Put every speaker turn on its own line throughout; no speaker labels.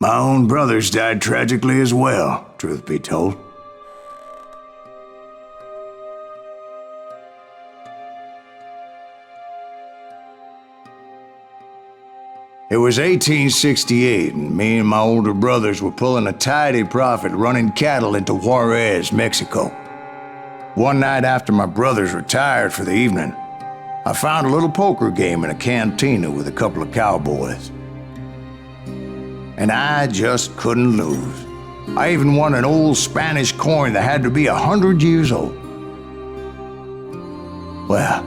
My own brothers died tragically as well, truth be told. It was 1868, and me and my older brothers were pulling a tidy profit running cattle into Juarez, Mexico. One night after my brothers retired for the evening, I found a little poker game in a cantina with a couple of cowboys. And I just couldn't lose. I even won an old Spanish coin that had to be 100 years old. Well,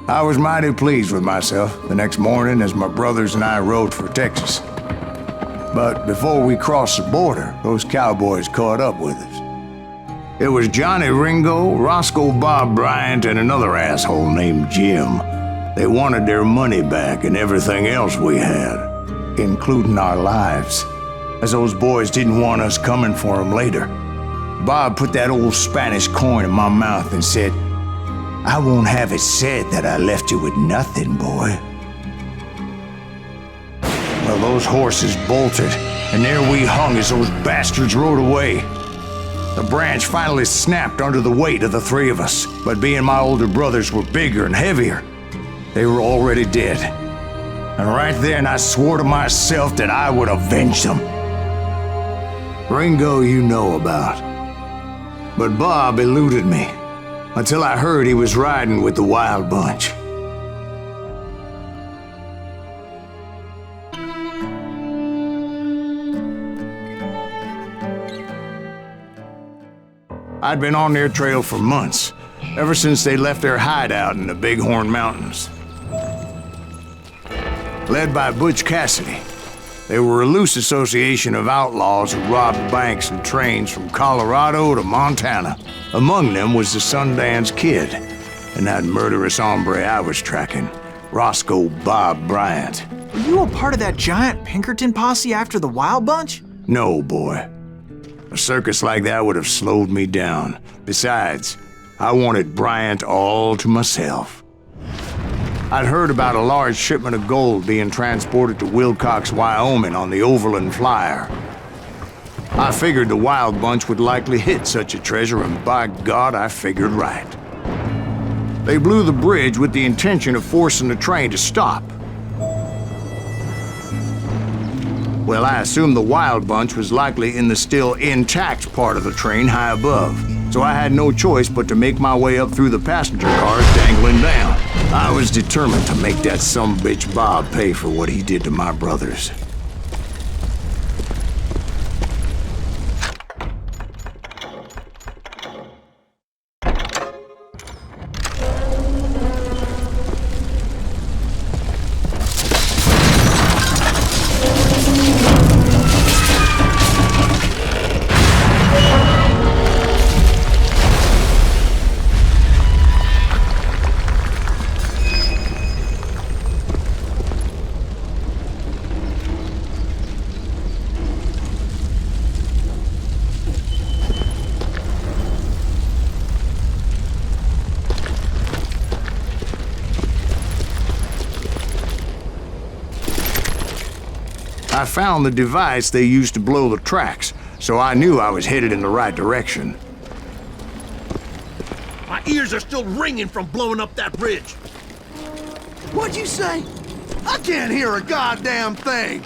I was mighty pleased with myself the next morning as my brothers and I rode for Texas. But before we crossed the border, those cowboys caught up with us. It was Johnny Ringo, Roscoe Bob Bryant, and another asshole named Jim. They wanted their money back and everything else we had, including our lives, as those boys didn't want us coming for them later. Bob put that old Spanish coin in my mouth and said, "I won't have it said that I left you with nothing, boy." Well, those horses bolted, and there we hung as those bastards rode away. The branch finally snapped under the weight of the three of us, but being my older brothers were bigger and heavier, they were already dead. And right then I swore to myself that I would avenge them. Ringo you know about. But Bob eluded me, until I heard he was riding with the Wild Bunch. I'd been on their trail for months, ever since they left their hideout in the Bighorn Mountains. Led by Butch Cassidy, they were a loose association of outlaws who robbed banks and trains from Colorado to Montana. Among them was the Sundance Kid, and that murderous hombre I was tracking, Roscoe Bob Bryant.
Were you a part of that giant Pinkerton posse after the Wild Bunch?
No, boy. A circus like that would have slowed me down. Besides, I wanted Bryant all to myself. I'd heard about a large shipment of gold being transported to Wilcox, Wyoming on the Overland Flyer. I figured the Wild Bunch would likely hit such a treasure, and by God, I figured right. They blew the bridge with the intention of forcing the train to stop. Well, I assumed the Wild Bunch was likely in the still intact part of the train high above, so I had no choice but to make my way up through the passenger cars dangling down. I was determined to make that sumbitch Bob pay for what he did to my brothers. I found the device they used to blow the tracks, so I knew I was headed in the right direction.
My ears are still ringing from blowing up that bridge.
What'd you say? I can't hear a goddamn thing.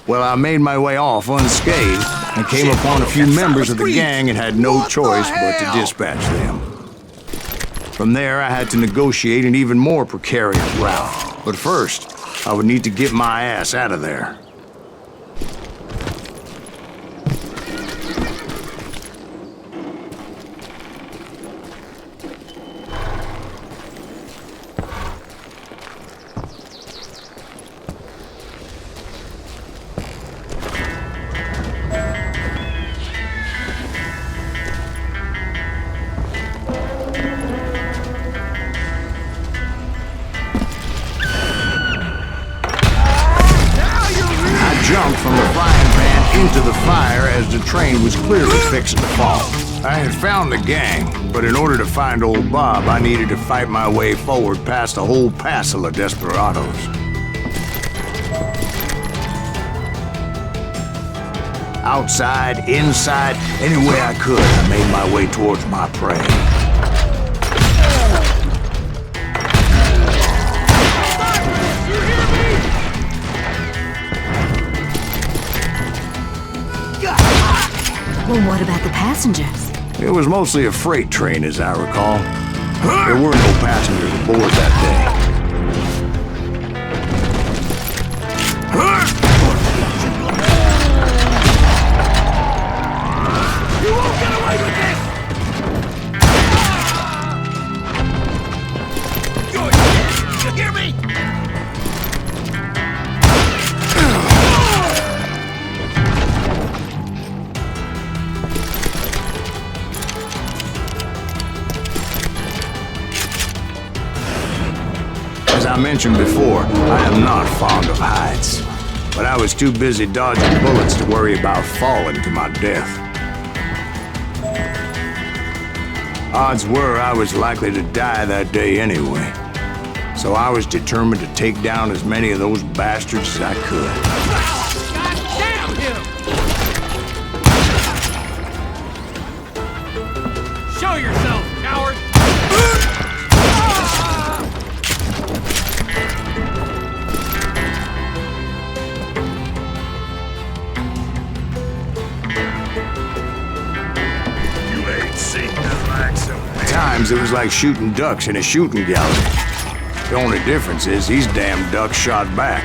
Well, I made my way off unscathed and came upon a few members of the gang and had no choice but to dispatch them. From there, I had to negotiate an even more precarious route. But first, I would need to get my ass out of there. Jumped from the frying pan into the fire as the train was clearly fixing to fall. I had found the gang, but in order to find old Bob, I needed to fight my way forward past a whole passel of desperados. Outside, inside, any way I could, I made my way towards my prey.
Well, what about the passengers?
It was mostly a freight train, as I recall. There were no passengers aboard that day.
You won't get away with this! Good shit! You hear me?
As I mentioned before, I am not fond of heights. But I was too busy dodging bullets to worry about falling to my death. Odds were I was likely to die that day anyway. So I was determined to take down as many of those bastards as I could.
God damn him! Show yourself, coward!
At times, it was like shooting ducks in a shooting gallery. The only difference is these damn ducks shot back.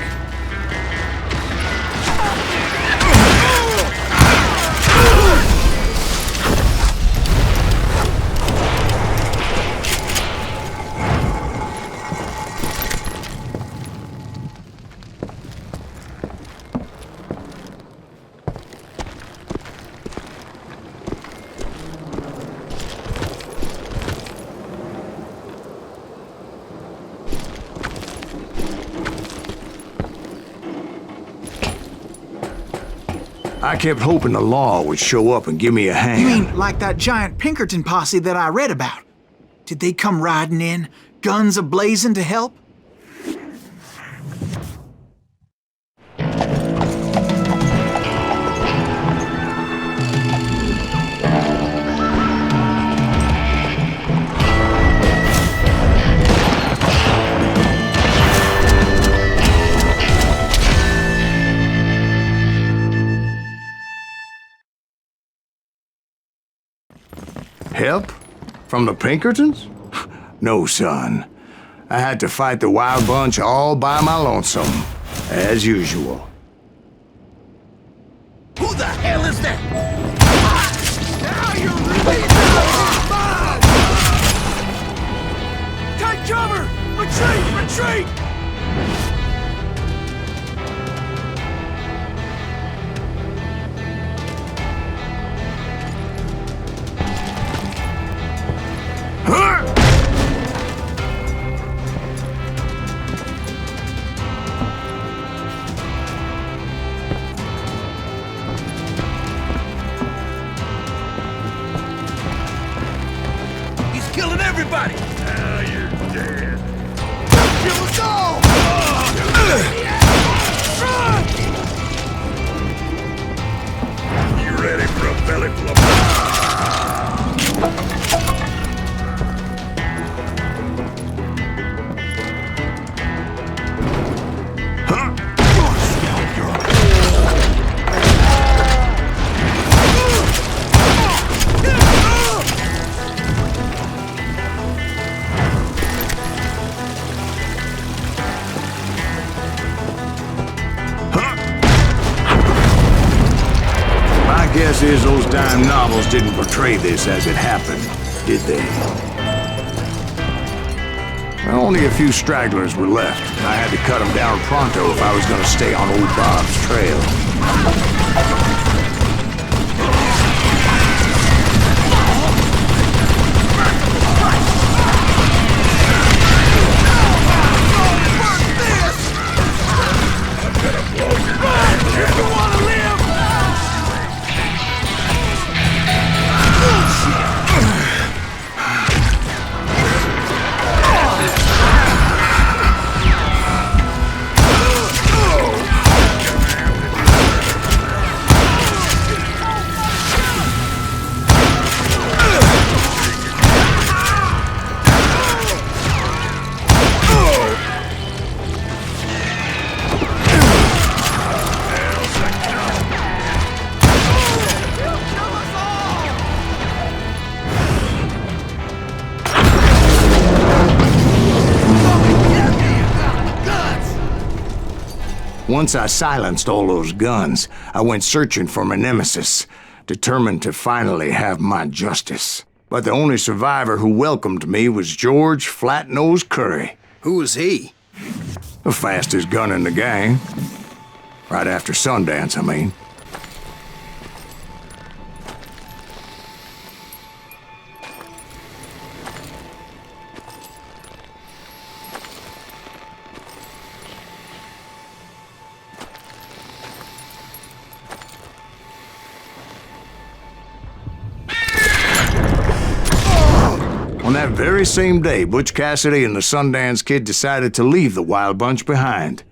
I kept hoping the law would show up and give me a hand.
You mean like that giant Pinkerton posse that I read about? Did they come riding in, guns a-blazing to help?
Help? From the Pinkertons? No, son. I had to fight the wild bunch all by my lonesome, as usual.
Who the hell is that? Now you're really take cover! Retreat! Retreat! He's killing everybody! Now you're dead. Kill us all! You ready for a belly full of...
Guess is those dime novels didn't portray this as it happened, did they? Well, only a few stragglers were left. I had to cut them down pronto if I was going to stay on old Bob's trail. Once I silenced all those guns, I went searching for my nemesis, determined to finally have my justice. But the only survivor who welcomed me was George Flat-Nosed Curry.
Who was he?
The fastest gun in the gang. Right after Sundance, I mean. On that very same day, Butch Cassidy and the Sundance Kid decided to leave the Wild Bunch behind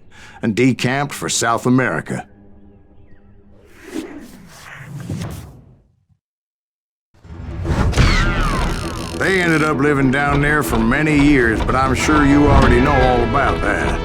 and decamped for South America. They ended up living down there for many years, but I'm sure you already know all about that.